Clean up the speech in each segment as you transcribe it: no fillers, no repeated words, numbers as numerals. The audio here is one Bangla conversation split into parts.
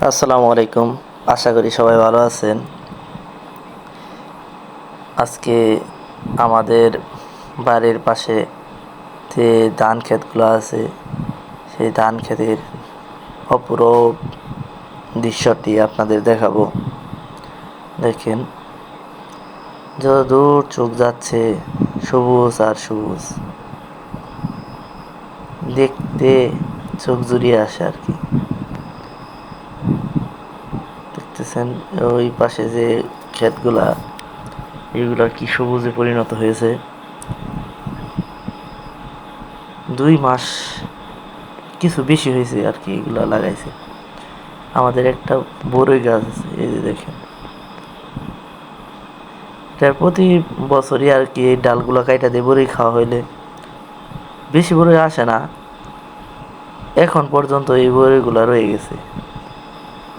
আসসালামু আলাইকুম। আশা করি সবাই ভালো আছেন। আজকে আমাদের বাড়ির পাশে যে ধান ক্ষেতগুলো আছে সেই ধান ক্ষেতের অপূরূপ দৃশ্যটি আপনাদের দেখাবো। দেখেন, যত দূর চোখ যাচ্ছে সবুজ আর সবুজ, দেখতে চোখ জুড়িয়ে আসে আর কি। দেখতেছেন ওই পাশে যে ক্ষেতগুলা, এগুলা কি সবুজে পরিণত হয়েছে। 2 মাস কিছু বেশি হয়েছে আর কি এগুলা লাগাইছে। আমাদের একটা বড়ই গাছ আছে, এই যে দেখেন, এটা প্রতি বছরই আর কি এই ডালগুলা কাইটা দিয়ে বড়ই খাওয়া হইলে বেশি বড়ই আসে না। এখন পর্যন্ত এই বড়িগুলা রয়ে গেছে,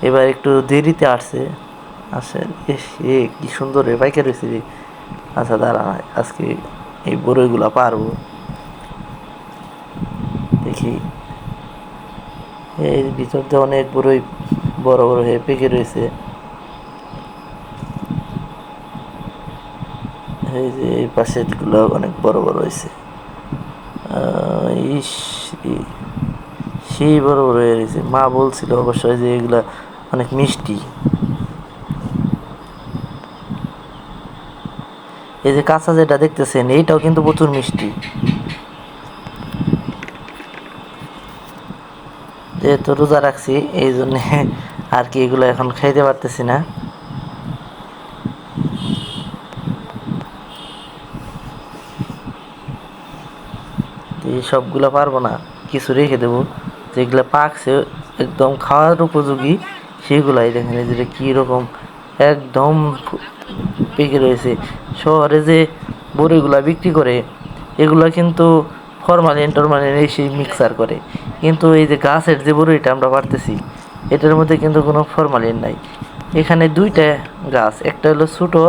এবার একটু দেরিতে আসছে। আসে এ কি সুন্দর রে পাইকে রয়েছে রে। আচ্ছা দাঁড়া, আজকে এই বড়ইগুলা পারবো, দেখি। এর ভিতর দিয়ে অনেক বড়ই বড় বড় হয়ে পেকে রয়েছে। এই যে এই পাশের গুলো অনেক বড় বড় হয়েছে। ইস, সেই বড় বড় হয়ে গেছে। মা বলছিল অবশ্যই যে এগুলা অনেক মিষ্টি। এই যে কাঁচা যেটা দেখতেছেন এইটাও কিন্তু প্রচুর মিষ্টি। যেহেতু রোজা রাখছি এই জন্য আর কি এগুলো এখন খাইতে পারতেছি না। এই সবগুলো পারবো না, কিছু রেখে দেবো। যেগুলো পাকছে একদম খাওয়ার উপযোগী সেগুলাই দেখেন, এই যে কি রকম একদম পেকে রয়েছে। শহরে যে বড়িগুলা বিক্রি করে এগুলা কিন্তু ফরমালিন টরমালিন এসে মিক্সার করে, কিন্তু এই যে গাছের যে বড়িটা আমরা পারতেছি এটার মধ্যে কিন্তু কোনো ফরমালিন নাই। এখানে দুইটা গাছ, একটা হলো ছোটো,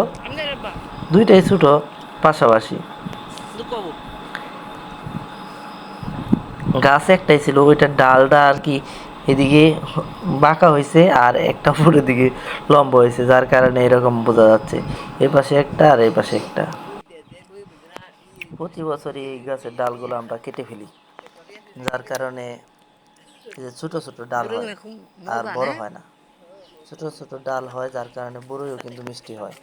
দুইটাই ছোটো পাশাপাশি। গাছ একটাই ছিল, ওইটার ডালটা আর কি এদিকে বাঁকা হয়েছে আর একটা উপরের দিকে লম্বা হয়েছে, যার কারণে এরকম বোঝা যাচ্ছে। এর পাশে একটা আর এই পাশে একটা। প্রতি বছরই এই গাছের ডালগুলো আমরা কেটে ফেলি, যার কারণে এই যে ছোট ছোট ডাল হয় আর বড় হয় না। ছোট ছোট ডাল হয় যার কারণে বড়ইও কিন্তু মিষ্টি হয়।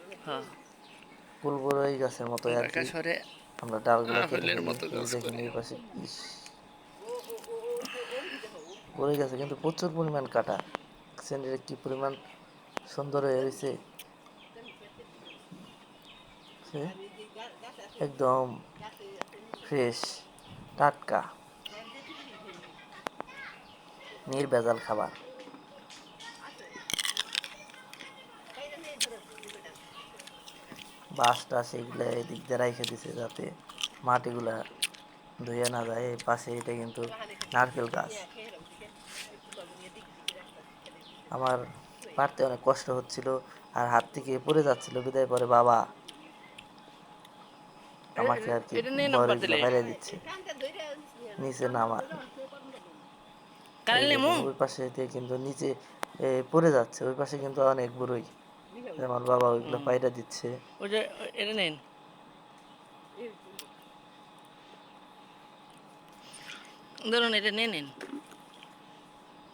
ফুল বড়ই গাছের মতো আর কি আমরা ডালগুলো কেটে ফেলি। এই দেখেন এই পাশে বড়ই গাছে কিন্তু প্রচুর পরিমাণ কাটা। সেন্ডের কি পরিমাণ সুন্দর হয়ে রয়েছে, একদম ফ্রেশ, টাটকা, নির্ভেজাল খাবার। বাঁশ টাস এগুলো এদিক দিয়ে রাইখে দিছে যাতে মাটিগুলা ধুয়ে না যায়। এই পাশে এটা কিন্তু নারকেল গাছ। আমার পারতে অনেক কষ্ট হচ্ছিল আর হাত থেকে পড়ে যাচ্ছিল, বিদায় পরে বাবা আমাকে আর কি বড়িগুলো বাইরে দিচ্ছে নিচে নামা। এই দেখেন ওই পাশে দিয়ে কিন্তু নিচে পড়ে যাচ্ছে, ওই পাশে কিন্তু অনেক বড়ই, আমার বাবা ওইগুলো পায়রা দিচ্ছে।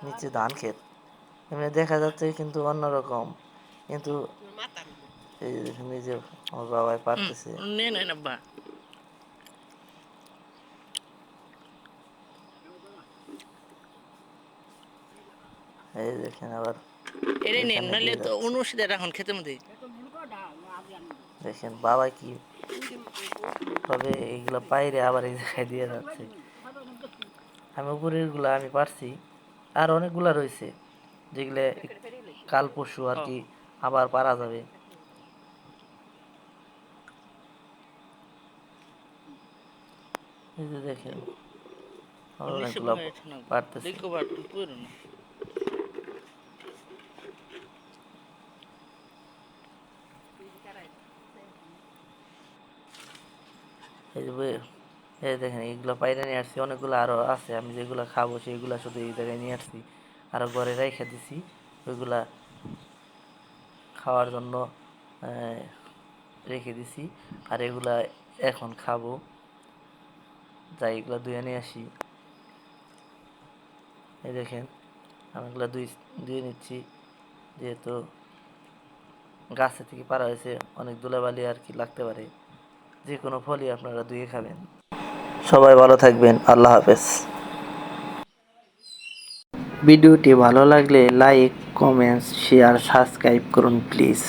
নিচে ধান ক্ষেত এমনি দেখা যাচ্ছে কিন্তু অন্যরকম, কিন্তু এই দেখেন এই যে আমার বাবাই পারতেছে। এই দেখেন আবার এখানে দিয়ে যাচ্ছে। দেখেন বাবা কি তবে এইগুলা বাইরে আবার এই জায়গায় দিয়ে যাচ্ছে। আমি উপরের গুলা আমি পারছি, আর অনেকগুলা রয়েছে যেগুলো কাল পরশু আর কি আবার পারা যাবে। এই যে দেখেন অনেকগুলা পারতেছে। এই যে এই দেখেন এইগুলো পাইরে নিয়ে আসছি, অনেকগুলো আরো আছে। আমি যেগুলো খাবো সেইগুলো শুধু এই জায়গায় নিয়ে আসছি, আরো ঘরে রেখে দিছি। ওইগুলা খাওয়ার জন্য রেখে দিছি। আর এগুলা এখন খাবো। যাই এগুলা ধুয়ে নিয়ে আসি। এই দেখেন আমি এগুলা ধুয়ে নিচ্ছি, যেহেতু গাছে থেকে পাড়া হয়েছে, অনেক ধুলাবালি আর কি লাগতে পারে। যে কোনো ফলই আপনারা ধুয়ে খাবেন। সবাই ভালো থাকবেন, আল্লাহ হাফেজ। ভিডিওটি ভালো লাগলে লাইক, কমেন্টস, শেয়ার, সাবস্ক্রাইব করুন প্লিজ।